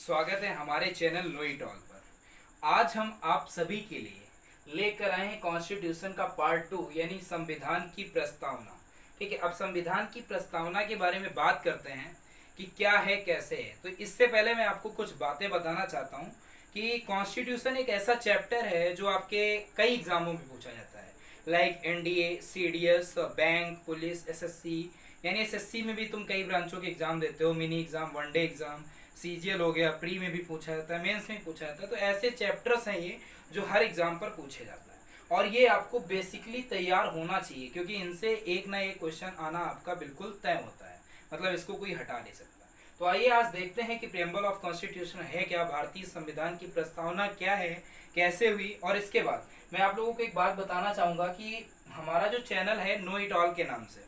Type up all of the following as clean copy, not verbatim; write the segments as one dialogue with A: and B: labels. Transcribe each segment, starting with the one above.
A: स्वागत है हमारे चैनल लोई टॉल पर। आज हम आप सभी के लिए लेकर आए हैं कॉन्स्टिट्यूशन का पार्ट 2 यानी संविधान की प्रस्तावना। ठीक है, अब संविधान की प्रस्तावना के बारे में बात करते हैं कि क्या है, कैसे है। तो इससे पहले मैं आपको कुछ बातें बताना चाहता हूँ कि कॉन्स्टिट्यूशन एक ऐसा चैप्टर है जो आपके कई एग्जामों में पूछा जाता है, like NDA, CDS, bank, police, SSC. यानी एसएससी में भी तुम कई ब्रांचों के एग्जाम देते हो, mini exam, one day exam, CGL हो गया, प्री में भी पूछा जाता है, मेंस में पूछा जाता है। तो ऐसे चैप्टर्स हैं ये जो हर एग्जाम पर पूछे जाता है और ये आपको बेसिकली तैयार होना चाहिए क्योंकि इनसे एक ना एक क्वेश्चन आना आपका बिल्कुल तय होता है, मतलब इसको कोई हटा नहीं सकता। तो आइए आज देखते हैं कि प्रीएम्बल ऑफ कॉन्स्टिट्यूशन है क्या, भारतीय संविधान की प्रस्तावना क्या है, कैसे हुई। और इसके बाद मैं आप लोगों को एक बात बताना चाहूंगा कि हमारा जो चैनल है नो इट ऑल के नाम से,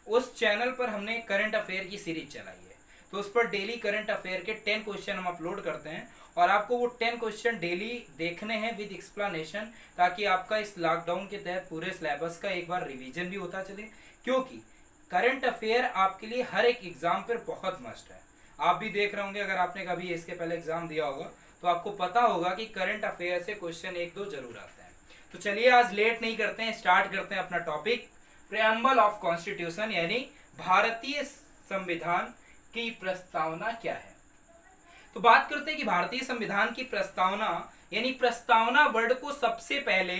A: उस चैनल पर हमने करंट अफेयर की सीरीज चलाई है। तो उस पर डेली करंट अफेयर के 10 क्वेश्चन हम अपलोड करते हैं और आपको वो 10 क्वेश्चन डेली देखने हैं विद एक्सप्लेनेशन, ताकि आपका इस लॉकडाउन के तहत पूरे सिलेबस का एक बार रिवीजन भी होता चले। क्योंकि करंट अफेयर आपके लिए हर एक एग्जाम पर बहुत मस्ट है। आप भी देख रहे होंगे, अगर आपने कभी इसके पहले एग्जाम दिया होगा तो आपको पता होगा कि करंट अफेयर से क्वेश्चन एक दो जरूर आते हैं। तो चलिए आज लेट नहीं करते हैं, स्टार्ट करते हैं अपना टॉपिक, प्रीएम्बल ऑफ कॉन्स्टिट्यूशन यानी भारतीय संविधान की प्रस्तावना क्या है। तो बात करते हैं कि भारतीय संविधान की प्रस्तावना यानी प्रस्तावना वर्ड को सबसे पहले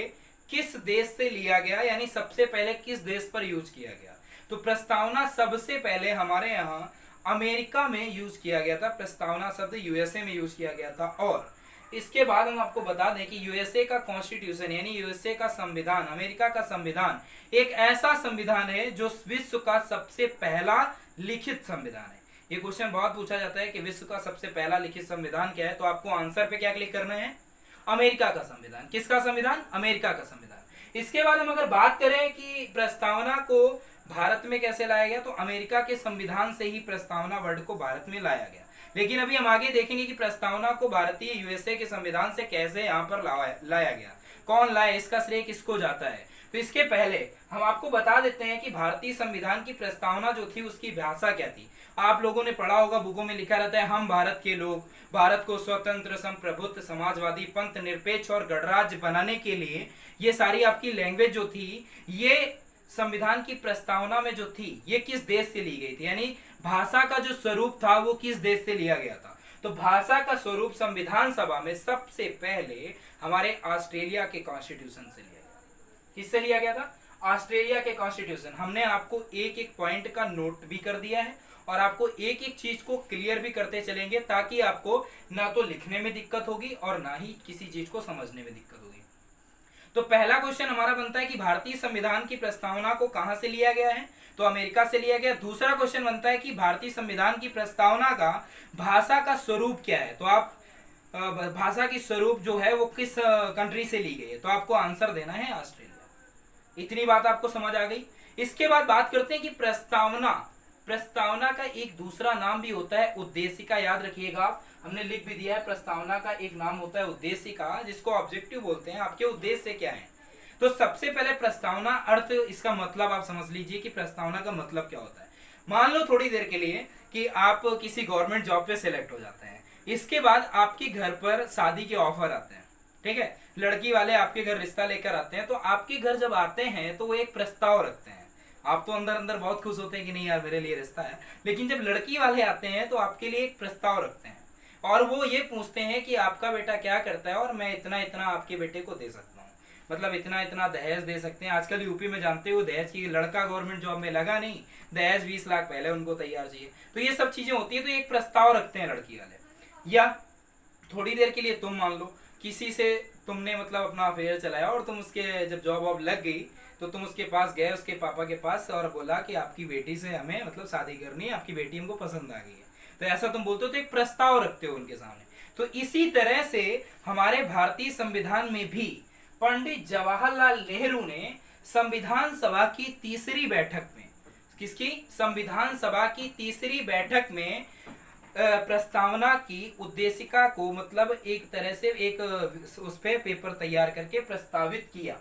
A: किस देश से लिया गया, यानी सबसे पहले किस देश पर यूज किया गया। तो प्रस्तावना सबसे पहले हमारे यहाँ अमेरिका में यूज किया गया था। प्रस्तावना शब्द यूएसए में यूज किया गया था। और इसके बाद हम आपको बता दें कि यूएसए का कॉन्स्टिट्यूशन यानी यूएसए का संविधान, अमेरिका का संविधान एक ऐसा संविधान है जो विश्व का सबसे पहला लिखित संविधान है। ये क्वेश्चन बहुत पूछा जाता है कि विश्व का सबसे पहला लिखित संविधान क्या है, तो आपको आंसर पे क्या क्लिक करना है, अमेरिका का संविधान। किसका संविधान? अमेरिका का संविधान। इसके बाद हम अगर बात करें कि प्रस्तावना को भारत में कैसे लाया गया, तो अमेरिका के संविधान से ही प्रस्तावना वर्ड को भारत में लाया गया। लेकिन अभी हम आगे देखेंगे कि प्रस्तावना को भारतीय यूएसए के संविधान से कैसे यहाँ पर लाया गया, कौन लाया, इसका श्रेय किसको जाता है। तो इसके पहले हम आपको बता देते हैं कि भारतीय संविधान की प्रस्तावना जो थी उसकी भाषा क्या थी। आप लोगों ने पढ़ा होगा, बुकों में लिखा रहता है हम भारत के लोग भारत को स्वतंत्र, संप्रभुत्व, समाजवादी, पंथ निरपेक्ष और गणराज्य बनाने के लिए, ये सारी आपकी लैंग्वेज जो थी ये संविधान की प्रस्तावना में जो थी ये किस देश से ली गई थी, यानी भाषा का जो स्वरूप था वो किस देश से लिया गया था। तो भाषा का स्वरूप संविधान सभा में सबसे पहले हमारे ऑस्ट्रेलिया के कॉन्स्टिट्यूशन से लिया गया। किससे लिया गया था? ऑस्ट्रेलिया के कॉन्स्टिट्यूशन। हमने आपको एक एक पॉइंट का नोट भी कर दिया है और आपको एक एक चीज को क्लियर भी करते चलेंगे, ताकि आपको ना तो लिखने में दिक्कत होगी और ना ही किसी चीज को समझने में दिक्कत होगी। तो पहला क्वेश्चन हमारा बनता है कि भारतीय संविधान की प्रस्तावना को कहां से लिया गया है, तो अमेरिका से लिया गया। दूसरा क्वेश्चन बनता है कि भारतीय संविधान की प्रस्तावना का भाषा का स्वरूप क्या है, तो आप भाषा की स्वरूप जो है वो किस कंट्री से ली गई है, तो आपको आंसर देना है ऑस्ट्रेलिया। इतनी बात आपको समझ आ गई। इसके बाद बात करते हैं कि प्रस्तावना का एक दूसरा नाम भी होता है उद्देशिका। याद रखिएगा, हमने लिख भी दिया है, प्रस्तावना का एक नाम होता है उद्देशिका, जिसको ऑब्जेक्टिव बोलते हैं। आपके उद्देश्य क्या है, तो सबसे पहले प्रस्तावना अर्थ, इसका मतलब आप समझ लीजिए कि प्रस्तावना का मतलब क्या होता है। मान लो थोड़ी देर के लिए कि आप किसी गवर्नमेंट जॉब पे सिलेक्ट हो जाते हैं, इसके बाद आपके घर पर शादी के ऑफर आते हैं, ठीक है, लड़की वाले आपके घर रिश्ता लेकर आते हैं। तो आपके घर जब आते हैं तो वो एक प्रस्ताव रखते हैं। आप तो अंदर अंदर बहुत खुश होते हैं कि नहीं यार मेरे लिए रिश्ता है, लेकिन जब लड़की वाले आते हैं तो आपके लिए एक प्रस्ताव रखते हैं और वो ये पूछते हैं कि आपका बेटा क्या करता है और मैं इतना इतना आपके बेटे को दे सकता हूँ, मतलब इतना इतना दहेज दे सकते हैं। आजकल यूपी में जानते हो दहेज की, लड़का गवर्नमेंट जॉब में लगा नहीं, दहेज 20 लाख पहले उनको तैयार चाहिए। तो ये सब चीजें होती है, तो एक प्रस्ताव रखते हैं लड़की वाले। या थोड़ी देर के लिए तुम मान लो किसी से तुमने मतलब अपना अफेयर चलाया और तुम उसके जब जॉब वॉब लग गई तो तुम उसके पास गए, उसके पापा के पास, और बोला कि आपकी बेटी से हमें मतलब शादी करनी है, आपकी बेटी हमको पसंद आ गई है। तो ऐसा तुम बोलते हो, तो एक प्रस्ताव रखते हो उनके सामने। तो इसी तरह से हमारे भारतीय संविधान में भी पंडित जवाहरलाल नेहरू ने संविधान सभा की तीसरी बैठक में, किसकी? संविधान सभा की तीसरी बैठक में प्रस्तावना की उद्देशिका को मतलब एक तरह से एक उस पे पेपर तैयार करके प्रस्तावित किया।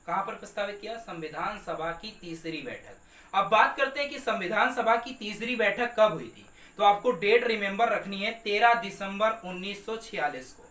A: कहां पर प्रस्तावित किया? संविधान सभा की तीसरी बैठक। अब बात करते हैं कि संविधान सभा की तीसरी बैठक कब हुई थी। तो आपको डेट रिमेंबर रखनी है 13 दिसंबर 1946 को।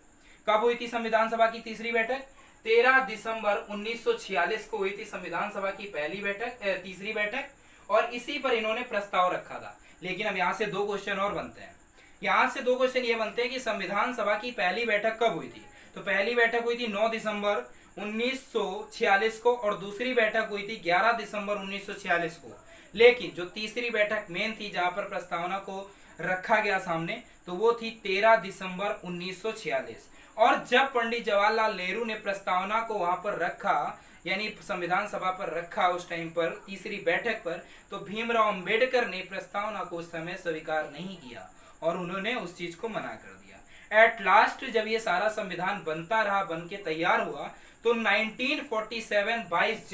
A: कब हुई थी संविधान सभा की तीसरी बैठक? 13 दिसंबर 1946 को हुई थी संविधान सभा की पहली बैठक, तीसरी बैठक, और इसी पर इन्होंने प्रस्ताव रखा था। लेकिन अब यहाँ से दो क्वेश्चन और बनते हैं। यहाँ से दो क्वेश्चन ये बनते हैं कि संविधान सभा की पहली बैठक कब हुई थी? तो पहली बैठक हुई थी 9 दिसंबर 1946 को और दूसरी बैठक हुई थी 11 दिसंबर 1946 को। लेकिन जो तीसरी बैठक मेन थी जहां पर प्रस्तावना को रखा गया सामने, तो वो थी 13 दिसंबर 1946। और जब पंडित जवाहरलाल नेहरू ने प्रस्तावना को वहां पर रखा, यानी संविधान सभा पर रखा उस टाइम पर तीसरी बैठक पर, तो भीमराव अंबेडकर ने प्रस्तावना को उस समय स्वीकार नहीं किया और उन्होंने उस चीज को मना कर दिया। एट लास्ट जब ये सारा संविधान बनता रहा, बन के तैयार हुआ, तो 1947 22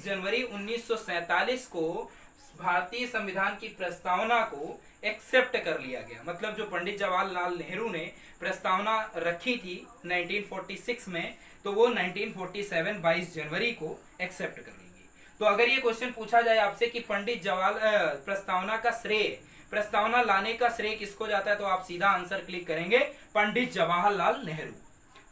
A: जनवरी 1947 को भारतीय संविधान की प्रस्तावना को एक्सेप्ट कर लिया गया। मतलब जो पंडित जवाहरलाल नेहरू ने प्रस्तावना रखी थी 1946 में, तो वो 1947 22 जनवरी को एक्सेप्ट कर ली गई। तो अगर ये क्वेश्चन पूछा जाए आपसे कि पंडित जवाहरलाल प्रस्तावना का श्रेय, प्रस्तावना लाने का श्रेय किसको जाता है, तो आप सीधा आंसर क्लिक करेंगे पंडित जवाहरलाल नेहरू।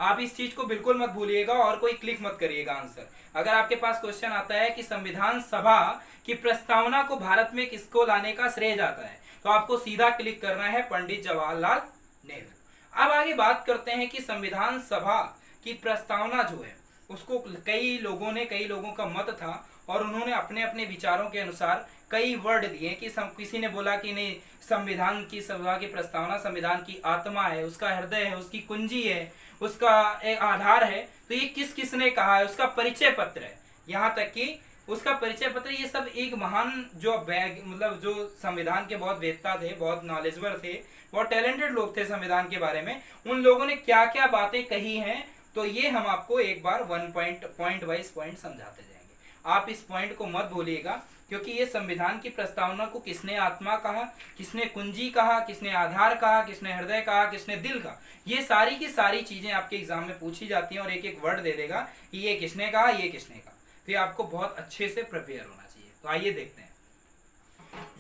A: आप इस चीज को बिल्कुल मत भूलिएगा और कोई क्लिक मत करिएगा आंसर। अगर आपके पास क्वेश्चन आता है कि संविधान सभा की प्रस्तावना को भारत में किसको लाने का श्रेय जाता है, तो आपको सीधा क्लिक करना है पंडित जवाहरलाल नेहरू। अब आगे बात करते हैं कि संविधान सभा की प्रस्तावना जो है उसको कई लोगों का मत था और उन्होंने अपने अपने विचारों के अनुसार कई वर्ड दिए कि किसी ने बोला कि नहीं, संविधान की सभा की प्रस्तावना संविधान की आत्मा है, उसका हृदय है, उसकी कुंजी है, उसका एक आधार है। तो ये किसने कहा है, उसका परिचय पत्र है, यहाँ तक कि उसका परिचय पत्र, ये सब एक महान जो मतलब जो संविधान के बहुत वेत्ता थे, बहुत नॉलेजवर थे, बहुत टैलेंटेड लोग थे संविधान के बारे में, उन लोगों ने क्या क्या बातें कही हैं, तो ये हम आपको एक बार पॉइंट वाइज पॉइंट समझाते जाएंगे। आप इस पॉइंट को मत भूलिएगा, क्योंकि ये संविधान की प्रस्तावना को किसने आत्मा कहा, किसने कुंजी कहा, किसने आधार कहा, किसने हृदय कहा, किसने दिल कहा, ये सारी की सारी चीजें आपके एग्जाम में पूछी जाती हैं और एक एक वर्ड दे देगा कि ये किसने कहा, ये किसने कहा। तो ये आपको बहुत अच्छे से प्रिपेयर होना चाहिए। तो आइए देखते हैं।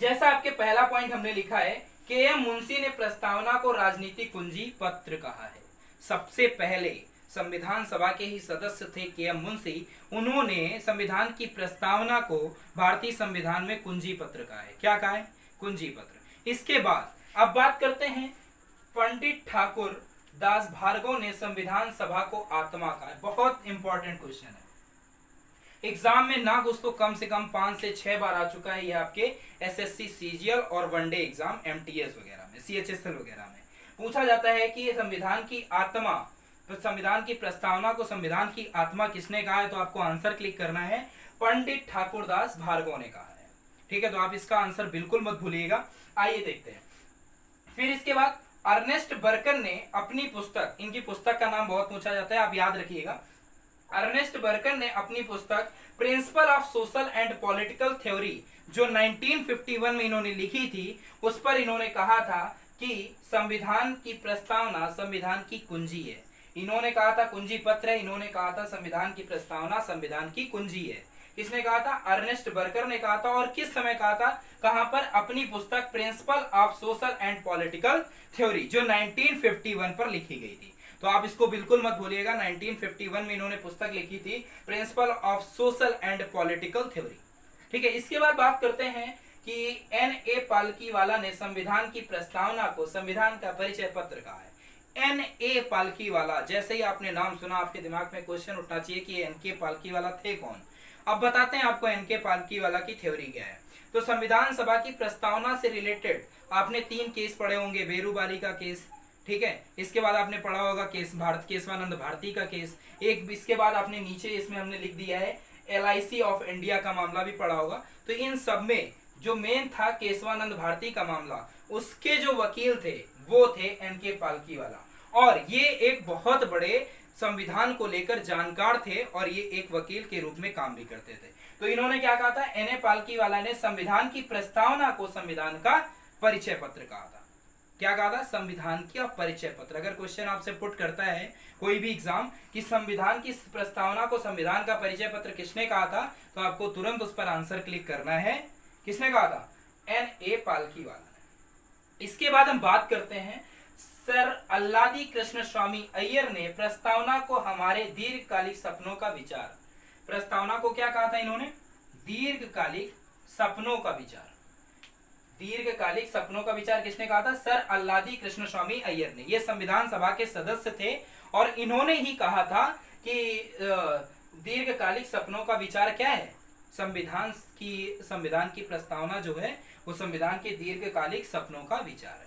A: जैसा आपके पहला पॉइंट हमने लिखा है, के.एम. मुंशी ने प्रस्तावना को राजनीतिक कुंजी पत्र कहा है। सबसे पहले संविधान सभा के ही सदस्य थे के.एम. मुंशी, उन्होंने संविधान की प्रस्तावना को भारतीय संविधान में कुंजी पत्र कहा है। क्या कहा है? कुंजी पत्र। इसके बाद अब बात करते हैं, पंडित ठाकुर दास भार्गव ने संविधान सभा को आत्मा कहा है। बहुत इंपॉर्टेंट क्वेश्चन है, एग्जाम में ना कुछ तो कम से कम 5 से 6 बार आ चुका है। ये आपके एसएससी सीजीएल और वनडे एग्जाम एमटीएस वगैरह में, सीएचएसएल वगैरह में पूछा जाता है कि संविधान की आत्मा, संविधान की प्रस्तावना को संविधान की आत्मा किसने कहा है, तो आपको आंसर क्लिक करना है पंडित ठाकुर दास भार्गव ने कहा है। ठीक है, तो आप इसका आंसर बिल्कुल मत भूलिएगा। आइए देखते हैं। फिर इसके बाद अर्नेस्ट बर्कर ने अपनी पुस्तक, इनकी पुस्तक का नाम बहुत पूछा जाता है, आप याद रखिएगा। अर्नेस्ट बर्कर ने अपनी पुस्तक principle of social and political theory जो 1951 में इन्होंने लिखी थी, उस पर इन्होंने कहा था कि संविधान की प्रस्तावना संविधान की कुंजी है। इन्होंने कहा था कुंजी पत्र है, इन्होंने कहा था संविधान की प्रस्तावना संविधान की कुंजी है। किसने कहा था? अर्नेस्ट बर्कर ने कहा था। और किस समय कहा था? कहां पर? अपनी पुस्तक principle of social and political theory जो 1951 पर लिखी गई थी। तो आप इसको बिल्कुल मत भूलिएगा, 1951 में इन्होंने पुस्तक लिखी थी principle of social and political theory. ठीक है, इसके बाद बात करते हैं कि N.A. पालकीवाला ने संविधान की प्रस्तावना को संविधान का परिचय पत्र कहा है। N.A. पालकीवाला, जैसे ही आपने नाम सुना आपके दिमाग में क्वेश्चन उठना चाहिए कि N.K. पालकीवाला थे कौन। अब बताते हैं आपको N.K. पालकीवाला की थ्योरी क्या है। तो संविधान सभा की प्रस्तावना से रिलेटेड आपने 3 केस पढ़े होंगे। बेरूबाली का केस, ठीक है, इसके बाद आपने पढ़ा होगा केशवानंद भारती का केस, एक इसके बाद आपने नीचे इसमें हमने लिख दिया है LIC ऑफ इंडिया का मामला भी पढ़ा होगा। तो इन सब में जो मेन था केशवानंद भारती का मामला, उसके जो वकील थे वो थे N.K. पालकीवाला, और ये एक बहुत बड़े संविधान को लेकर जानकार थे और ये एक वकील के रूप में काम भी करते थे। तो इन्होंने क्या कहा था? N.A. पालकीवाला ने संविधान की प्रस्तावना को संविधान का परिचय पत्र कहा था। क्या कहा था? संविधान का परिचय पत्र। अगर क्वेश्चन आपसे पुट करता है कोई भी एग्जाम कि संविधान की प्रस्तावना को संविधान का परिचय पत्र किसने कहा था, तो आपको तुरंत उस पर आंसर क्लिक करना है। किसने कहा था? N.A. पालकीवाला ने। इसके बाद हम बात करते हैं सर अल्लादी कृष्ण स्वामी अय्यर ने प्रस्तावना को हमारे दीर्घकालिक सपनों का विचार, प्रस्तावना को क्या कहा था इन्होंने, दीर्घकालिक सपनों का विचार। दीर्घकालिक सपनों का विचार किसने कहा था, सर अल्लादी कृष्ण स्वामी अय्यर ने। ये संविधान सभा के सदस्य थे और इन्होंने ही कहा था कि दीर्घकालिक सपनों का विचार क्या है, संविधान की प्रस्तावना जो है वो संविधान के दीर्घकालिक सपनों का विचार है।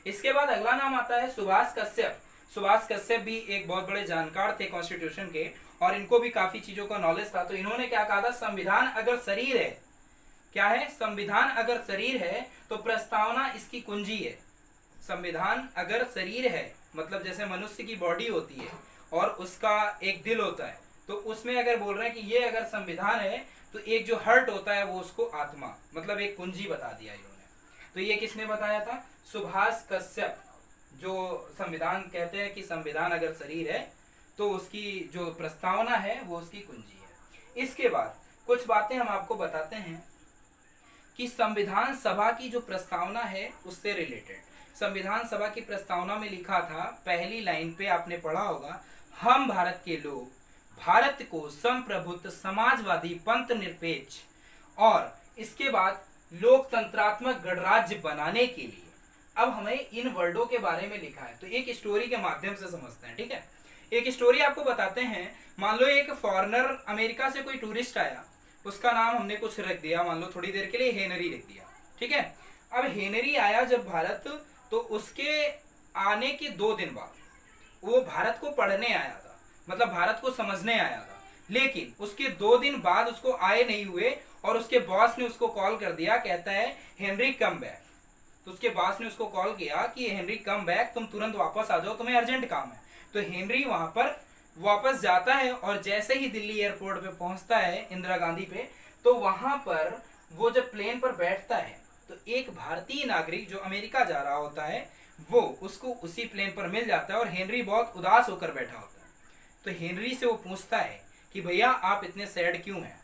A: इसके बाद अगला नाम आता है सुभाष कश्यप। सुभाष कश्यप भी एक बहुत बड़े जानकार थे कॉन्स्टिट्यूशन के और इनको भी काफी चीजों का नॉलेज था। तो इन्होंने क्या कहा था, संविधान अगर शरीर है, क्या है, संविधान अगर शरीर है तो प्रस्तावना इसकी कुंजी है। संविधान अगर शरीर है मतलब जैसे मनुष्य की बॉडी होती है और उसका एक दिल होता है, तो उसमें अगर बोल रहे हैं कि ये अगर संविधान है तो एक जो हर्ट होता है वो उसको आत्मा, मतलब एक कुंजी बता दिया इन्होंने। तो ये किसने बताया था, सुभाष कश्यप। जो संविधान कहते हैं कि संविधान अगर शरीर है तो उसकी जो प्रस्तावना है वो उसकी कुंजी है। इसके बाद कुछ बातें हम आपको बताते हैं कि संविधान सभा की जो प्रस्तावना है उससे रिलेटेड। संविधान सभा की प्रस्तावना में लिखा था, पहली लाइन पे आपने पढ़ा होगा, हम भारत के लोग भारत को संप्रभुत्व समाजवादी पंथ निरपेक्ष और इसके बाद लोकतंत्रात्मक गणराज्य बनाने के लिए। अब हमें इन वर्डों के बारे में लिखा है तो एक स्टोरी के माध्यम से समझते हैं, ठीक है। एक स्टोरी आपको बताते हैं। मान लो एक फॉरेनर अमेरिका से कोई टूरिस्ट आया, उसका नाम हमने कुछ रख दिया, मान लो थोड़ी देर के लिए हेनरी रख दिया, ठीक है। अब हेनरी आया जब भारत, तो उसके आने के 2 दिन बाद वो भारत को पढ़ने आया था, मतलब भारत को समझने आया था, लेकिन उसके 2 दिन बाद उसको आए नहीं हुए और उसके बॉस ने उसको कॉल कर दिया, कहता है हेनरी कम बैक। तो उसके बॉस ने उसको कॉल किया कि हेनरी कम बैक, तुम तुरंत वापस आ जाओ, तुम्हें अर्जेंट काम है। तो हेनरी वहां पर वापस जाता है और जैसे ही दिल्ली एयरपोर्ट पे पहुंचता है, इंदिरा गांधी पे, तो वहां पर वो जब प्लेन पर बैठता है तो एक भारतीय नागरिक जो अमेरिका जा रहा होता है वो उसको उसी प्लेन पर मिल जाता है और हेनरी बहुत उदास होकर बैठा होता है। तो हेनरी से वो पूछता है कि भैया आप इतने सैड क्यों हैं।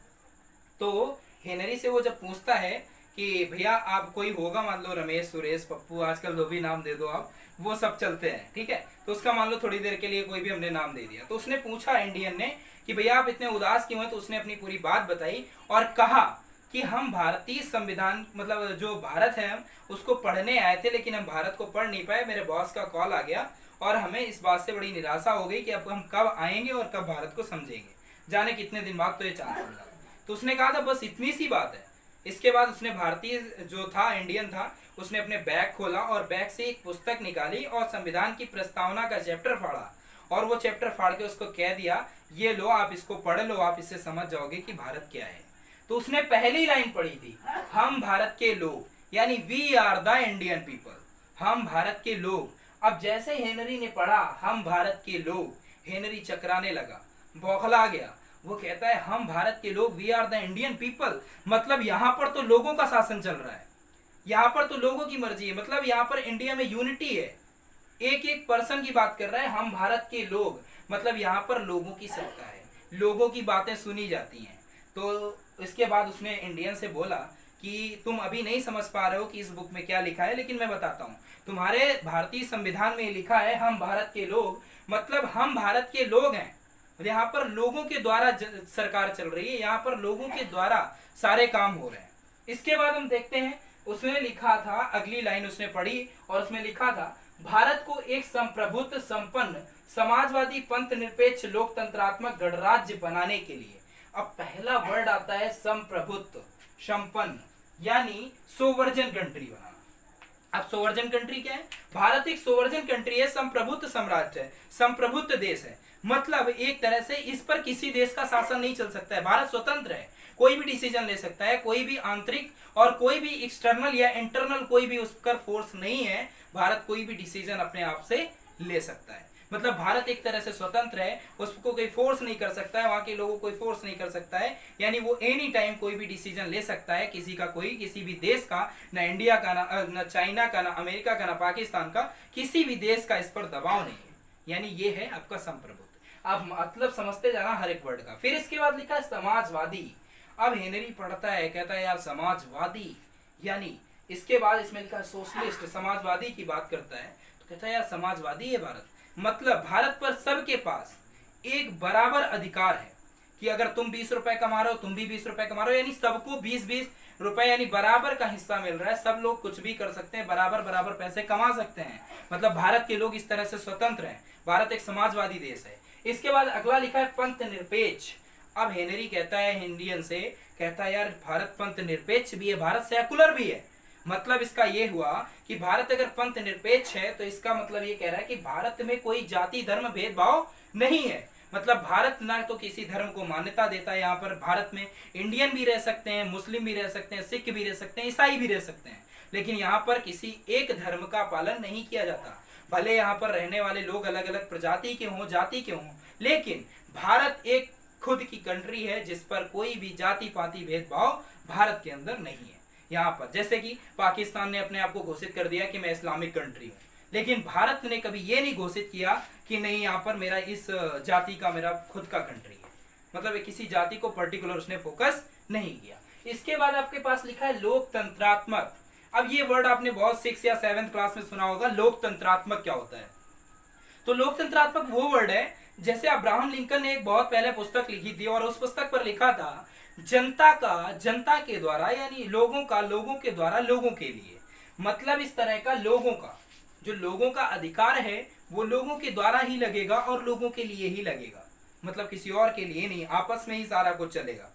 A: तो हेनरी से वो जब पूछता है कि भैया आप कोई होगा, मान लो रमेश, सुरेश, पप्पू, आजकल जो भी नाम दे दो आप, वो सब चलते हैं, ठीक है। तो उसका मान लो थोड़ी देर के लिए कोई भी हमने नाम दे दिया। तो उसने पूछा इंडियन ने कि भैया आप इतने उदास क्यों हैं। तो उसने अपनी पूरी बात बताई और कहा कि हम भारतीय संविधान, मतलब जो भारत है हम उसको पढ़ने आए थे, लेकिन हम भारत को पढ़ नहीं पाए, मेरे बॉस का कॉल आ गया और हमें इस बात से बड़ी निराशा हो गई कि अब हम कब आएंगे और कब भारत को समझेंगे, जाने कितने दिन बाद तो ये चांस मिला। तो उसने कहा था बस इतनी सी बात है। इसके बाद उसने भारतीय जो था, इंडियन था, उसने अपने बैग खोला और बैग से एक पुस्तक निकाली और संविधान की प्रस्तावना का चैप्टर फाड़ा और वो चैप्टर फाड़ के उसको कह दिया, ये लो आप इसको पढ़ लो, आप इससे समझ जाओगे कि भारत क्या है। तो उसने पहली लाइन पढ़ी थी, हम भारत के लोग, यानी we are the Indian people, हम भारत के लोग। अब जैसे हेनरी ने पढ़ा हम भारत के लोग, हेनरी चकराने लगा, बौखला गया। वो कहता है हम भारत के लोग, we are the Indian people, मतलब यहाँ पर तो लोगों का शासन चल रहा है, यहाँ पर तो लोगों की मर्जी है, मतलब यहाँ पर इंडिया में यूनिटी है, एक एक पर्सन की बात कर रहा है। हम भारत के लोग मतलब यहाँ पर लोगों की सत्ता है, लोगों की बातें सुनी जाती हैं। तो इसके बाद उसने इंडियन से बोला कि तुम अभी नहीं समझ पा रहे हो कि इस बुक में क्या लिखा है, लेकिन मैं बताता हूँ। तुम्हारे भारतीय संविधान में लिखा है हम भारत के लोग, मतलब हम भारत के लोग हैं, यहाँ पर लोगों के द्वारा सरकार चल रही है, यहाँ पर लोगों के द्वारा सारे काम हो रहे हैं। इसके बाद हम देखते हैं उसने लिखा था, अगली लाइन उसने पढ़ी और उसमें लिखा था, भारत को एक संप्रभुत्व संपन्न समाजवादी पंथ निरपेक्ष लोकतंत्रात्मक गणराज्य बनाने के लिए। अब पहला वर्ड आता है संप्रभुत्व संपन्न, यानी सोवर्जन कंट्री बनाना। अब सोवर्जन कंट्री क्या है, भारत एक सोवर्जन कंट्री है, संप्रभुत्व साम्राज्य है, संप्रभुत्व देश है, मतलब एक तरह से इस पर किसी देश का शासन नहीं चल सकता है। भारत स्वतंत्र है, कोई भी डिसीजन ले सकता है, कोई भी आंतरिक और कोई भी एक्सटर्नल या इंटरनल कोई भी उस पर फोर्स नहीं है। भारत कोई भी डिसीजन अपने आप से ले सकता है, मतलब भारत एक तरह से स्वतंत्र है, उसको कोई फोर्स नहीं कर सकता है, वहां के लोगों को कोई फोर्स नहीं कर सकता है, यानी वो एनी टाइम कोई भी डिसीजन ले सकता है, किसी का कोई, किसी भी देश का, ना इंडिया का, ना चाइना का, ना अमेरिका का, ना पाकिस्तान का, किसी भी देश का इस पर दबाव नहीं है, यानी ये है आपका संप्रभुत्व। अब मतलब समझते जाना हर एक वर्ड का। फिर इसके बाद लिखा है समाजवादी। अब हेनरी पढ़ता है, कहता है यार समाजवादी यानी इसके बाद इसमें लिखा है सोशलिस्ट, समाजवादी की बात करता है। तो कहता है यार समाजवादी है भारत, मतलब भारत पर सबके पास एक बराबर अधिकार है कि अगर तुम 20 रुपए कमा रहे हो तुम भी 20 रुपए कमा रहे हो, यानी सबको 20-20 रुपए यानी बराबर का हिस्सा मिल रहा है, सब लोग कुछ भी कर सकते हैं, बराबर बराबर पैसे कमा सकते हैं। मतलब भारत के लोग इस तरह से स्वतंत्र हैं, भारत एक समाजवादी देश है। इसके बाद अगला लिखा है पंथ निरपेक्ष। अब हेनरी कहता है इंडियन से, कहता है यार भारत पंथ निरपेक्ष भी है, भारत सेकुलर भी है। मतलब इसका ये हुआ कि भारत अगर पंथ निरपेक्ष है तो इसका मतलब ये कह रहा है कि भारत में कोई जाति धर्म भेदभाव नहीं है। मतलब भारत ना तो किसी धर्म को मान्यता देता है, यहाँ पर भारत में इंडियन भी रह सकते हैं, मुस्लिम भी रह सकते हैं, सिख भी रह सकते हैं, ईसाई भी रह सकते हैं, लेकिन यहाँ पर किसी एक धर्म का पालन नहीं किया जाता। भले यहाँ पर रहने वाले लोग अलग अलग प्रजाति के हों, जाति के हों, लेकिन भारत एक खुद की कंट्री है जिस पर कोई भी जाति पाति भेदभाव भारत के अंदर नहीं है। यहाँ पर जैसे कि पाकिस्तान ने अपने आप को घोषित कर दिया कि मैं इस्लामिक कंट्री हूँ, लेकिन भारत ने कभी ये नहीं घोषित किया कि नहीं यहाँ पर मेरा इस जाति का मेरा खुद का कंट्री है। मतलब किसी जाति को पर्टिकुलर उसने फोकस नहीं किया। इसके बाद आपके पास लिखा है लोकतंत्रात्मक। अब ये वर्ड आपने बहुत 6 या 7th क्लास में सुना होगा, लोकतंत्रात्मक क्या होता है। तो लोकतंत्रात्मक वो वर्ड है, जैसे अब्राहम लिंकन ने एक बहुत पहले पुस्तक लिखी थी और उस पुस्तक पर लिखा था जनता का जनता के द्वारा, यानी लोगों का लोगों के द्वारा लोगों के लिए। मतलब इस तरह का लोगों का जो लोगों का अधिकार है वो लोगों के द्वारा ही लगेगा और लोगों के लिए ही लगेगा, मतलब किसी और के लिए नहीं, आपस में ही सारा कुछ चलेगा।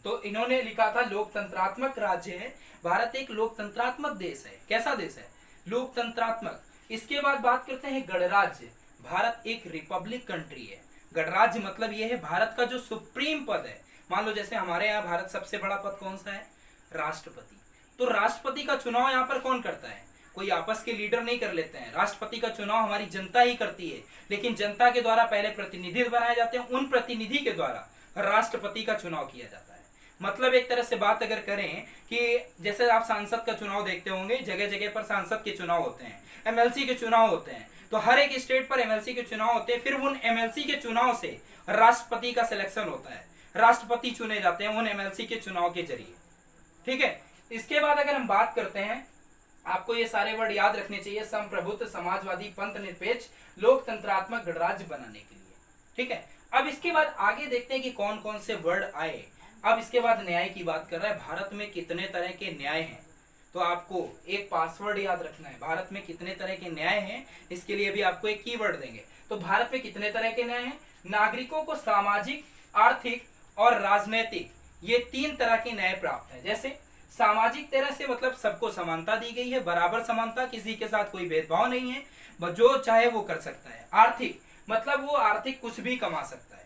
A: तो इन्होंने लिखा था लोकतंत्रात्मक राज्य है, भारत एक लोकतंत्रात्मक देश है। कैसा देश है? लोकतंत्रात्मक। इसके बाद बात करते हैं गणराज्य। भारत एक रिपब्लिक कंट्री है। गणराज्य मतलब यह है भारत का जो सुप्रीम पद है। मान लो जैसे हमारे यहाँ भारत सबसे बड़ा पद कौन सा है? राष्ट्रपति। तो राष्ट्रपति का चुनाव यहाँ पर कौन करता है? कोई आपस के लीडर नहीं कर लेते हैं, राष्ट्रपति का चुनाव हमारी जनता ही करती है। लेकिन जनता के द्वारा पहले प्रतिनिधि बनाए जाते हैं, उन प्रतिनिधि के द्वारा राष्ट्रपति का चुनाव किया जाता है। मतलब एक तरह से बात अगर करें कि जैसे आप सांसद का चुनाव देखते होंगे, जगह जगह पर सांसद के चुनाव होते हैं, एमएलसी के चुनाव होते हैं, तो हर एक स्टेट पर एमएलसी के चुनाव होते हैं। फिर उन एमएलसी के चुनाव से राष्ट्रपति का सिलेक्शन होता है, राष्ट्रपति चुने जाते हैं उन एमएलसी के चुनाव के जरिए। ठीक है। इसके बाद अगर हम बात करते हैं, आपको ये सारे वर्ड याद रखने चाहिए, संप्रभुत्व, समाजवादी, पंथ निरपेक्ष, लोकतंत्रात्मक, गणराज्य बनाने के लिए। ठीक है। अब इसके बाद आगे देखते हैं कि कौन कौन से वर्ड आए। अब इसके बाद न्याय की बात कर रहा है, भारत में कितने तरह के न्याय हैं। तो आपको एक पासवर्ड याद रखना है, भारत में कितने तरह के न्याय हैं, इसके लिए भी आपको एक कीवर्ड देंगे। तो भारत में कितने तरह के न्याय हैं? नागरिकों को सामाजिक, आर्थिक और राजनैतिक, ये 3 तरह के न्याय प्राप्त है। जैसे सामाजिक तरह से मतलब सबको समानता दी गई है, बराबर समानता, किसी के साथ कोई भेदभाव नहीं है, जो चाहे वो कर सकता है। आर्थिक मतलब वो आर्थिक कुछ भी कमा सकता है।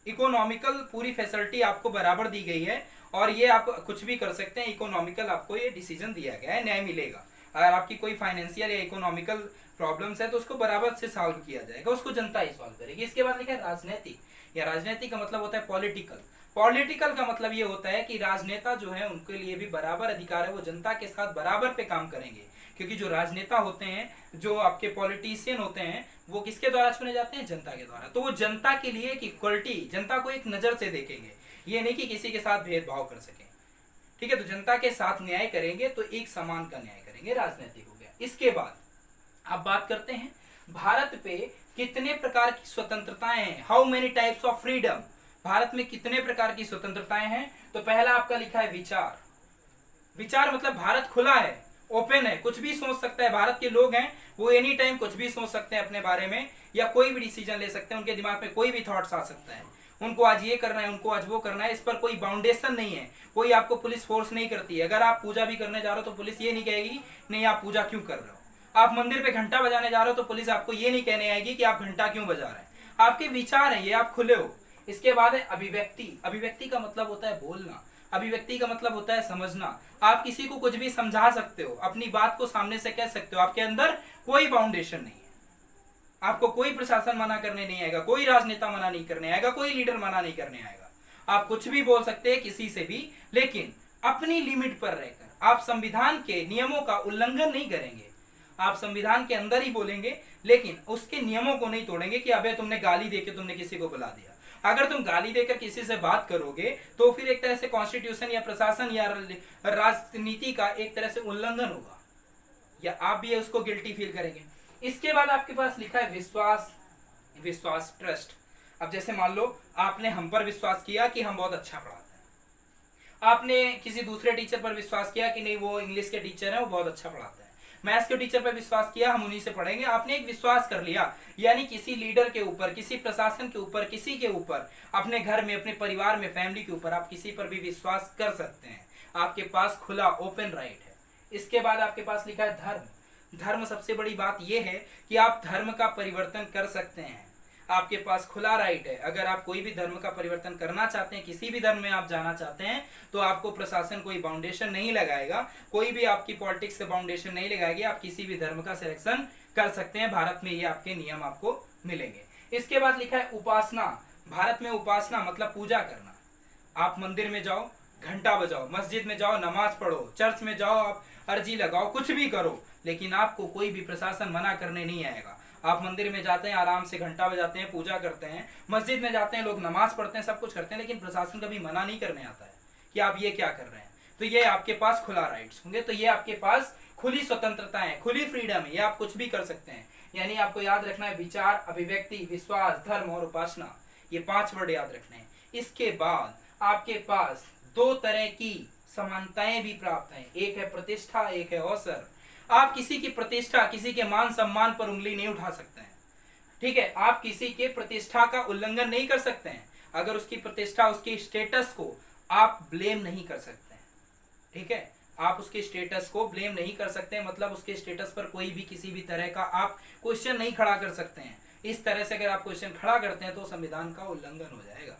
A: इकोनॉमिकल पूरी फैसिलिटी आपको बराबर दी गई है और ये आप कुछ भी कर सकते हैं। इकोनॉमिकल आपको ये डिसीजन दिया गया है, न्याय मिलेगा। अगर आपकी कोई फाइनेंशियल या इकोनॉमिकल प्रॉब्लम्स है तो उसको बराबर से सॉल्व किया जाएगा, उसको जनता ही सॉल्व करेगी। इसके बाद लिखा है राजनीतिक, या राजनीतिक का मतलब होता है पॉलिटिकल। पॉलिटिकल का मतलब ये होता है कि राजनेता जो है उनके लिए भी बराबर अधिकार है, वो जनता के साथ बराबर पे काम करेंगे। क्योंकि जो राजनेता होते हैं, जो आपके पॉलिटिशियन होते हैं, वो किसके द्वारा चुने जाते हैं? जनता के द्वारा। तो वो जनता के लिए एक इक्वलिटी, जनता को एक नजर से देखेंगे, ये नहीं कि किसी के साथ भेदभाव कर सके। ठीक है। तो जनता के साथ न्याय करेंगे तो एक समान का न्याय करेंगे, राजनीतिक हो गया। इसके बाद अब बात करते हैं भारत पे कितने प्रकार की स्वतंत्रताएं हैं, how many types of freedom. Bharat में कितने प्रकार की स्वतंत्रताएं हैं? तो पहला आपका लिखा है विचार। विचार मतलब भारत खुला है, ओपन है, कुछ भी सोच सकता है। भारत के लोग हैं वो एनी टाइम कुछ भी सोच सकते हैं अपने बारे में, या कोई भी डिसीजन ले सकते हैं, उनके दिमाग में कोई भी थॉट्स आ सकता है। उनको आज ये करना है, उनको आज वो करना है, इस पर कोई बाउंडेशन नहीं है। कोई आपको पुलिस फोर्स नहीं करती है। अगर आप पूजा भी करने जा रहे हो तो पुलिस ये नहीं कहेगी नहीं आप पूजा क्यों कर रहे हो। आप मंदिर पे घंटा बजाने जा रहे हो तो पुलिस आपको ये नहीं कहने आएगी कि आप घंटा क्यों बजा रहे हैं। आपके विचार हैं ये, आप खुले हो। इसके बाद है अभिव्यक्ति। अभिव्यक्ति का मतलब होता है बोलना, अभिव्यक्ति का मतलब होता है समझना। आप किसी को कुछ भी समझा सकते हो, अपनी बात को सामने से कह सकते हो, आपके अंदर कोई बाउंडेशन नहीं है। आपको कोई प्रशासन मना करने नहीं आएगा, कोई राजनेता मना नहीं करने आएगा, कोई लीडर मना नहीं करने आएगा। आप कुछ भी बोल सकते हैं किसी से भी, लेकिन अपनी लिमिट पर रहकर। आप संविधान के नियमों का उल्लंघन नहीं करेंगे, आप संविधान के अंदर ही बोलेंगे, लेकिन उसके नियमों को नहीं तोड़ेंगे कि अबे तुमने गाली देके तुमने किसी को बुला दिया। अगर तुम गाली देकर किसी से बात करोगे तो फिर एक तरह से कॉन्स्टिट्यूशन या प्रशासन या राजनीति का एक तरह से उल्लंघन होगा, या आप भी उसको गिल्टी फील करेंगे। इसके बाद आपके पास लिखा है विश्वास, विश्वास ट्रस्ट। अब जैसे मान लो आपने हम पर विश्वास किया कि हम बहुत अच्छा पढ़ाते हैं, आपने किसी दूसरे टीचर पर विश्वास किया कि नहीं वो इंग्लिश के टीचर हैं वो बहुत अच्छा पढ़ाते हैं, मैथ्स के टीचर पर विश्वास किया हम उन्हीं से पढ़ेंगे, आपने एक विश्वास कर लिया। यानी किसी लीडर के ऊपर, किसी प्रशासन के ऊपर, किसी के ऊपर, अपने घर में, अपने परिवार में, फैमिली के ऊपर आप किसी पर भी विश्वास कर सकते हैं, आपके पास खुला ओपन राइट है। इसके बाद आपके पास लिखा है धर्म। धर्म सबसे बड़ी बात यह है कि आप धर्म का परिवर्तन कर सकते हैं, आपके पास खुला राइट है। अगर आप कोई भी धर्म का परिवर्तन करना चाहते हैं, किसी भी धर्म में आप जाना चाहते हैं, तो आपको प्रशासन कोई बाउंडेशन नहीं लगाएगा, कोई भी आपकी पॉलिटिक्स से बाउंडेशन नहीं लगाएगी, आप किसी भी धर्म का सिलेक्शन कर सकते हैं। भारत में ये आपके नियम आपको मिलेंगे। इसके बाद लिखा है उपासना। भारत में उपासना मतलब पूजा करना। आप मंदिर में जाओ, घंटा बजाओ, मस्जिद में जाओ, नमाज पढ़ो, चर्च में जाओ, आप अर्जी लगाओ, कुछ भी करो, लेकिन आपको कोई भी प्रशासन मना करने नहीं आएगा। आप मंदिर में जाते हैं, आराम से घंटा बजाते हैं, पूजा करते हैं, मस्जिद में जाते हैं, लोग नमाज पढ़ते हैं, सब कुछ करते हैं, लेकिन प्रशासन कभी मना नहीं करने आता है कि आप ये क्या कर रहे हैं। तो ये आपके पास खुला राइट्स होंगे, तो ये आपके पास खुली स्वतंत्रता है, खुली फ्रीडम है, ये आप कुछ भी कर सकते हैं। यानी आपको याद रखना है विचार, अभिव्यक्ति, विश्वास, धर्म और उपासना, ये 5 वर्ड याद रखने हैं। इसके बाद आपके पास 2 तरह की समानताएं भी प्राप्त हैं, एक है प्रतिष्ठा, एक है अवसर। आप किसी की प्रतिष्ठा, किसी के मान सम्मान पर उंगली नहीं उठा सकते हैं, ठीक है। आप किसी के प्रतिष्ठा का उल्लंघन नहीं कर सकते हैं, अगर उसकी प्रतिष्ठा, उसकी स्टेटस को आप ब्लेम नहीं कर सकते हैं, ठीक है। आप उसके स्टेटस को ब्लेम नहीं कर सकते हैं, मतलब उसके स्टेटस पर कोई भी किसी भी तरह का आप क्वेश्चन नहीं खड़ा कर सकते हैं। इस तरह से अगर आप क्वेश्चन खड़ा करते हैं तो संविधान का उल्लंघन हो जाएगा।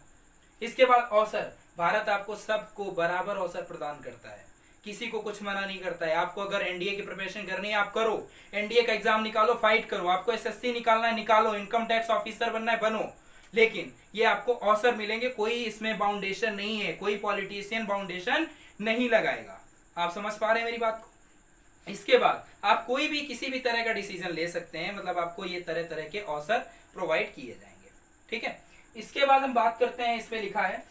A: इसके बाद अवसर। भारत आपको सबको बराबर अवसर प्रदान करता है, किसी को कुछ मना नहीं करता है। आपको अगर एनडीए की प्रिपरेशन करनी है आप करो, एनडीए का एग्जाम निकालो, फाइट करो, आपको एसएससी निकालना है निकालो, इनकम टैक्स ऑफिसर बनना है बनो, लेकिन ये आपको अवसर मिलेंगे, कोई इसमें बाउंडेशन नहीं है, कोई पॉलिटिशियन बाउंडेशन नहीं लगाएगा। आप समझ पा रहे हैं मेरी बात को। इसके बाद आप कोई भी किसी भी तरह का डिसीजन ले सकते हैं, मतलब आपको ये तरह तरह के अवसर प्रोवाइड किए जाएंगे, ठीक है। इसके बाद हम बात करते हैं, इसमें लिखा है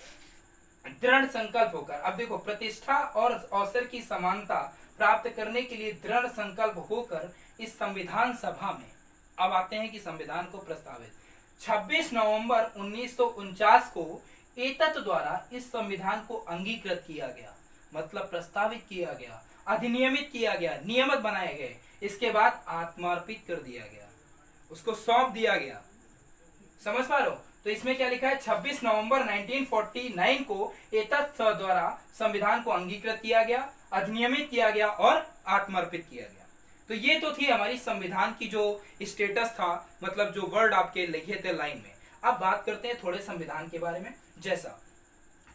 A: दृढ़ संकल्प होकर। अब देखो, प्रतिष्ठा और अवसर की समानता प्राप्त करने के लिए दृढ़ संकल्प होकर इस संविधान सभा में, अब आते हैं कि संविधान को प्रस्तावित 26 नवंबर 1949 को एतत् द्वारा इस संविधान को अंगीकृत किया गया, मतलब प्रस्तावित किया गया, अधिनियमित किया गया, नियमित बनाए गए। इसके बाद आत्मार्पित कर दिया गया, उसको सौंप दिया गया। समझ पा रहे हो? तो इसमें क्या लिखा है, 26 नवंबर 1949 को एतत् द्वारा संविधान को अंगीकृत किया गया, अधिनियमित किया गया और आत्मार्पित किया गया। तो ये तो थी हमारी संविधान की जो स्टेटस था, मतलब जो वर्ड आपके लिखे थे लाइन में। अब बात करते हैं थोड़े संविधान के बारे में। जैसा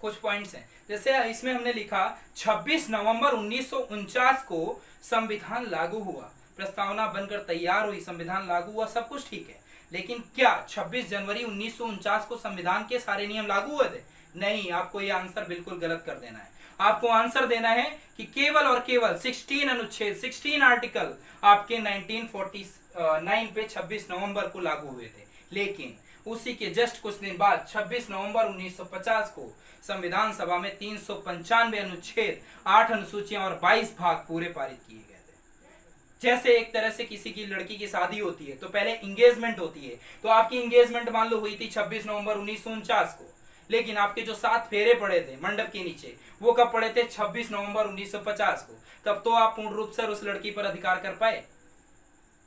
A: कुछ पॉइंट्स हैं, जैसे इसमें हमने लिखा 26 नवंबर 1949 को संविधान लागू हुआ, प्रस्तावना बनकर तैयार हुई, संविधान लागू हुआ, सब कुछ ठीक है, लेकिन क्या 26 जनवरी 1949 को संविधान के सारे नियम लागू हुए थे? नहीं। आपको ये आंसर बिल्कुल गलत कर देना है। आपको आंसर देना है कि केवल और केवल 16 अनुच्छेद, 16 आर्टिकल आपके 1949 पे 26 नवंबर को लागू हुए थे, लेकिन उसी के जस्ट कुछ दिन बाद 26 नवंबर 1950 को संविधान सभा में 395 अनुच्छेद, 8 अनुसूचियां और 22 भाग पूरे पारित किए गए थे। जैसे एक तरह से किसी की लड़की की शादी होती है तो पहले इंगेजमेंट होती है, तो आपकी इंगेजमेंट मान लो हुई थी 26 नवंबर 1949 को, लेकिन आपके जो 7 फेरे पड़े थे मंडप के नीचे वो कब पड़े थे? 26 नवंबर 1950 को। तब तो आप पूर्ण रूप से उस लड़की पर अधिकार कर पाए।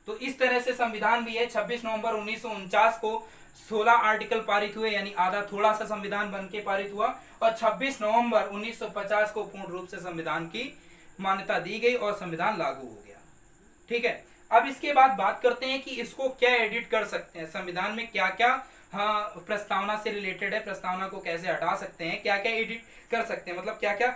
A: तो इस तरह से संविधान भी है, 26 नवंबर 1949 को 16 आर्टिकल पारित हुए, यानी आधा थोड़ा सा संविधान बन के पारित हुआ, और 26 नवंबर 1950 को पूर्ण रूप से संविधान की मान्यता दी गई और संविधान लागू हो गया, ठीक है। अब इसके बाद बात करते हैं कि इसको क्या एडिट कर सकते हैं, संविधान में क्या क्या प्रस्तावना से रिलेटेड है, प्रस्तावना को कैसे हटा सकते हैं, क्या क्या एडिट कर सकते हैं, मतलब क्या क्या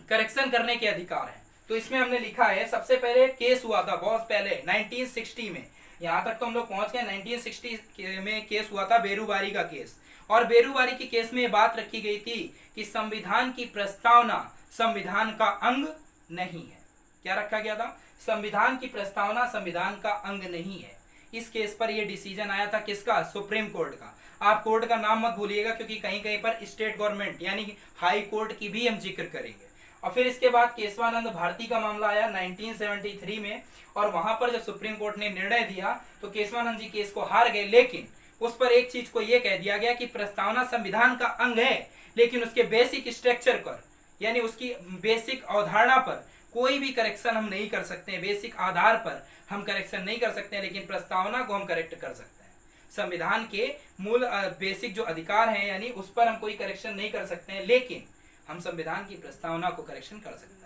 A: करेक्शन करने के अधिकार हैं। तो इसमें हमने लिखा है, सबसे पहले केस हुआ था बहुत पहले 1960 में, यहाँ तक तो हम लोग पहुंच गए। 1960 में केस हुआ था बेरूबारी का केस, और बेरूबारी के केस में ये बात रखी गई थी कि संविधान की प्रस्तावना संविधान का अंग नहीं है। क्या रखा गया था? संविधान की प्रस्तावना संविधान का अंग नहीं है, इस केस पर ये डिसीजन आया था किसका, सुप्रीम कोर्ट का। आप कोर्ट का नाम मत भूलिएगा क्योंकि कहीं कहीं पर स्टेट गवर्नमेंट यानी हाई कोर्ट की भी हम जिक्र करेंगे। और फिर इसके बाद केशवानंद भारती का मामला आया 1973 में, और वहां पर जब सुप्रीम कोर्ट ने निर्णय दिया तो केशवानंद जी केस को हार गए, लेकिन उस पर एक चीज को यह कह दिया गया कि प्रस्तावना संविधान का अंग है, लेकिन उसके बेसिक स्ट्रक्चर पर यानी उसकी बेसिक अवधारणा पर कोई भी करेक्शन हम नहीं कर सकते हैं, बेसिक आधार पर हम करेक्शन नहीं कर सकते हैं, लेकिन प्रस्तावना को हम करेक्ट कर सकते हैं। संविधान के मूल बेसिक जो अधिकार हैं यानी उस पर हम कोई करेक्शन नहीं कर सकते हैं, लेकिन हम संविधान की प्रस्तावना को करेक्शन कर सकते हैं।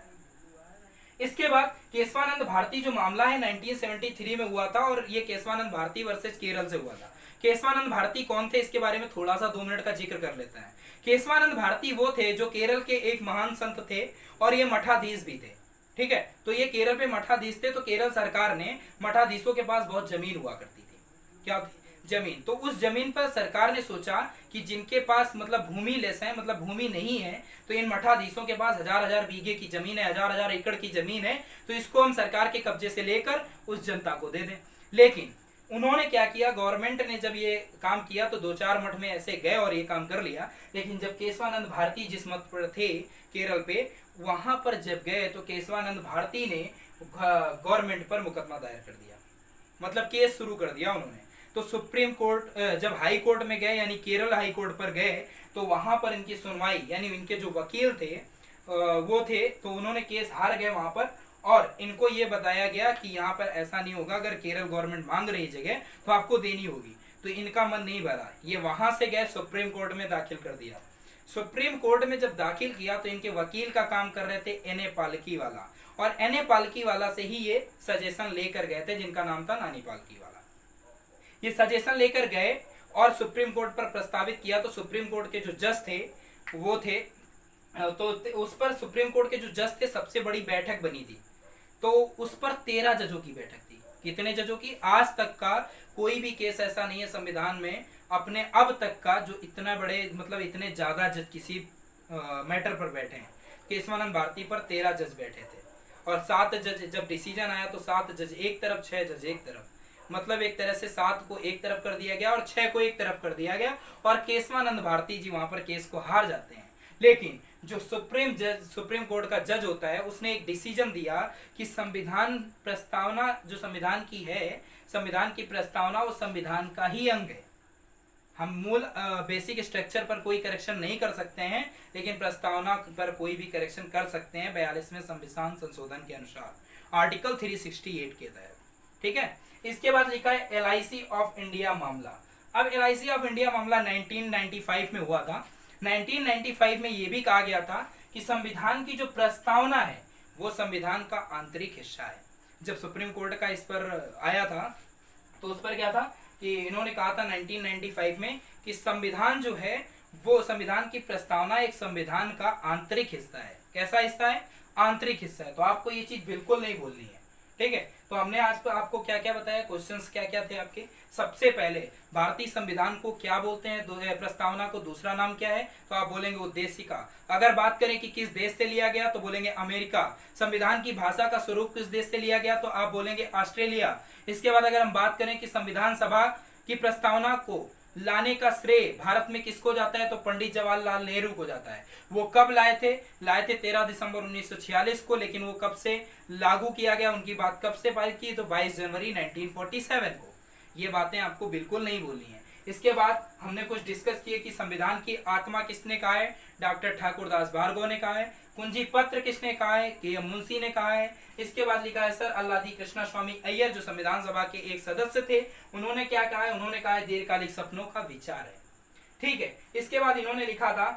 A: इसके बाद केशवानंद भारती जो मामला है 1973 में हुआ था, और ये केशवानंद भारती वर्सेस केरल से हुआ था। केशवानंद भारती कौन थे इसके बारे में थोड़ा सा 2 मिनट का जिक्र कर लेते हैं। केशवानंद भारती वो थे जो केरल के एक महान संत थे और ये मठाधीश भी थे। ठीक है, तो ये केरल पे मठाधीश थे, तो केरल सरकार ने मठाधीशों के पास बहुत जमीन हुआ करती थी। क्या थी? जमीन। तो उस जमीन पर सरकार ने सोचा कि जिनके पास मतलब भूमि लेस है, मतलब भूमि नहीं है, तो इन मठाधीशों के पास हजार बीघे की जमीन है, हजार एकड़ की जमीन है, तो इसको हम सरकार के कब्जे से लेकर उस जनता को दे दें। लेकिन उन्होंने क्या किया, गवर्नमेंट ने जब ये काम किया तो 2-4 मठ में ऐसे गए और ये काम कर लिया, लेकिन जब केशवानंद भारती जिस मठ पर थे केरल पे, वहां पर जब गए तो केशवानंद भारती ने गवर्नमेंट पर मुकदमा दायर कर दिया, मतलब केस शुरू कर दिया उन्होंने। तो सुप्रीम कोर्ट जब हाई कोर्ट में गए यानी केरल हाई कोर्ट पर गए, तो वहां पर इनकी सुनवाई यानी इनके जो वकील थे वो थे, तो उन्होंने केस हार गए वहां पर, और इनको ये बताया गया कि यहाँ पर ऐसा नहीं होगा, अगर केरल गवर्नमेंट मांग रही जगह तो आपको देनी होगी। तो इनका मन नहीं भरा, ये वहां से गए सुप्रीम कोर्ट में दाखिल कर दिया। सुप्रीम कोर्ट में जब दाखिल किया तो इनके वकील का काम कर रहे थे एन.ए. पालकी वाला, और एन.ए. पालकी वाला से ही ये सजेशन लेकर गए थे, जिनका नाम था नानी पालकी वाला। ये सजेशन लेकर गए और सुप्रीम कोर्ट पर प्रस्तावित किया, तो सुप्रीम कोर्ट के जो जज थे वो थे, तो उस पर सुप्रीम कोर्ट के जो जज थे सबसे बड़ी बैठक बनी थी, तो उस पर 13 जजों की बैठक थी। कितने जजों की? आज तक का कोई भी केस ऐसा नहीं है संविधान में अपने अब तक का जो इतना बड़े मतलब इतने ज्यादा जज किसी मैटर पर बैठे हैं। केशवानंद भारती पर 13 जज बैठे थे, और 7 जज जब डिसीजन आया तो 7 जज एक तरफ, 6 जज एक तरफ, मतलब एक तरह से 7 को एक तरफ कर दिया गया और 6 को एक तरफ कर दिया गया, और केशवानंद भारती जी वहां पर केस को हार जाते हैं। लेकिन जो सुप्रीम कोर्ट का जज होता है उसने एक डिसीजन दिया कि संविधान प्रस्तावना जो संविधान की है, संविधान की प्रस्तावना वो संविधान का ही अंग है। हम मूल बेसिक स्ट्रक्चर पर कोई करेक्शन नहीं कर सकते हैं, लेकिन प्रस्तावना पर कोई भी करेक्शन कर सकते हैं 42वें संविधान संशोधन के अनुसार, आर्टिकल 368 के तहत। ठीक है, इसके बाद लिखा है LIC ऑफ इंडिया मामला। अब LIC ऑफ इंडिया मामला 1995 में हुआ था। 1995 में यह भी कहा गया था कि संविधान की जो प्रस्तावना है वो संविधान का आंतरिक हिस्सा है। जब सुप्रीम कोर्ट का इस पर आया था तो उस पर क्या था कि इन्होंने कहा था 1995 में कि संविधान जो है वो संविधान की प्रस्तावना एक संविधान का आंतरिक हिस्सा है। कैसा हिस्सा है? आंतरिक हिस्सा है। तो आपको ये चीज बिल्कुल नहीं बोलनी है। ठीक है, तो हमने आज पर आपको क्या क्या बताया, क्वेश्चंस क्या क्या थे आपके। सबसे पहले भारतीय संविधान को क्या बोलते हैं, प्रस्तावना को दूसरा नाम क्या है, तो आप बोलेंगे उद्देशिका। अगर बात करें कि किस देश से लिया गया तो बोलेंगे अमेरिका। संविधान की भाषा का स्वरूप किस देश से लिया गया तो आप बोलेंगे ऑस्ट्रेलिया। इसके बाद अगर हम बात करें कि संविधान सभा की प्रस्तावना को लाने का श्रेय भारत में किसको जाता है तो पंडित जवाहरलाल नेहरू को जाता है। वो कब लाए थे 13 दिसंबर 1946 को, लेकिन वो कब से लागू किया गया, उनकी बात कब से पारित की तो 22 जनवरी 1947 को। ये बातें आपको बिल्कुल नहीं बोलनी है। इसके बाद हमने कुछ डिस्कस किए कि संविधान की आत्मा किसने कहा है, डॉक्टर ठाकुरदास भार्गव ने कहा है। कुंजी पत्र किसने कहा है, के.एम. मुंशी ने कहा है। इसके बाद लिखा है सर अल्लादी कृष्णा स्वामी अय्यर जो संविधान सभा के एक सदस्य थे, उन्होंने क्या कहा है, उन्होंने कहा है दीर्घकालिक सपनों का विचार है। ठीक है, इसके बाद इन्होंने लिखा था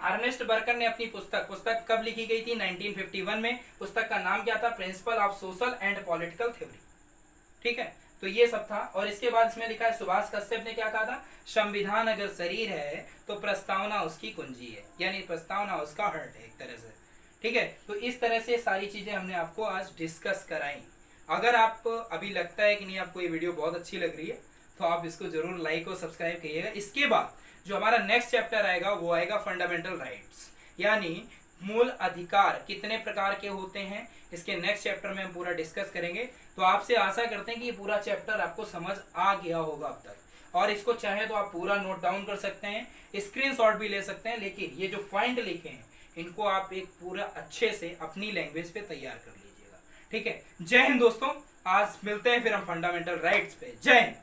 A: अर्नेस्ट बर्कर ने अपनी पुस्तक कब लिखी गई थी 1951 में। पुस्तक का नाम क्या था, principle of social and political theory. ठीक है, तो ये सब था। और इसके बाद इसमें लिखा है सुभाष कश्यप ने क्या कहा था, संविधान अगर शरीर है तो प्रस्तावना उसकी कुंजी है, यानी प्रस्तावना उसका हार्ट है एक तरह से। ठीक है, तो इस तरह से सारी चीजें हमने आपको आज डिस्कस कराई। अगर आप अभी लगता है कि नहीं आपको ये वीडियो बहुत अच्छी लग रही है तो आप इसको जरूर लाइक और सब्सक्राइब करिएगा। इसके बाद जो हमारा नेक्स्ट चैप्टर आएगा वो आएगा फंडामेंटल राइट्स, यानी मूल अधिकार कितने प्रकार के होते हैं, इसके नेक्स्ट चैप्टर में हम पूरा डिस्कस करेंगे। तो आपसे आशा करते हैं कि ये पूरा चैप्टर आपको समझ आ गया होगा अब तक, और इसको चाहे तो आप पूरा नोट डाउन कर सकते हैं, स्क्रीनशॉट भी ले सकते हैं, लेकिन ये जो पॉइंट लिखे हैं इनको आप एक पूरा अच्छे से अपनी लैंग्वेज पे तैयार कर लीजिएगा। ठीक है, जय हिंद दोस्तों। आज मिलते हैं फिर हम फंडामेंटल राइट्स पे। जय हिंद।